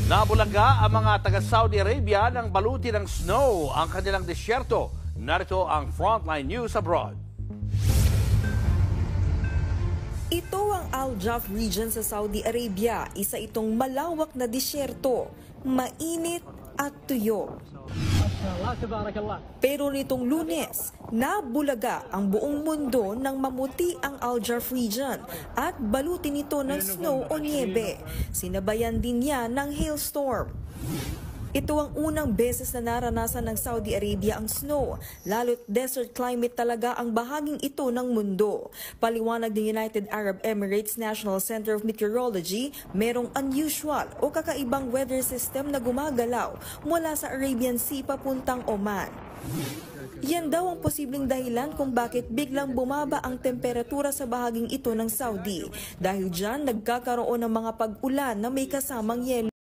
Nabulaga ang mga taga-Saudi Arabia ng baluti ng snow ang kanilang disyerto. Narito ang Frontline News Abroad. Ito ang Al Jaf region sa Saudi Arabia. Isa itong malawak na disyerto, mainit at tuyo. Pero nitong Lunes, nabulaga ang buong mundo nang mamuti ang Al Jaf region at balutin nito ng snow o niebe. Sinabayan din niya ng hailstorm. Ito ang unang beses na naranasan ng Saudi Arabia ang snow, lalo't desert climate talaga ang bahaging ito ng mundo. Paliwanag ng United Arab Emirates National Center of Meteorology, merong unusual o kakaibang weather system na gumagalaw mula sa Arabian Sea papuntang Oman. Yan daw ang posibleng dahilan kung bakit biglang bumaba ang temperatura sa bahaging ito ng Saudi. Dahil dyan, nagkakaroon ng mga pag-ulan na may kasamang yelo.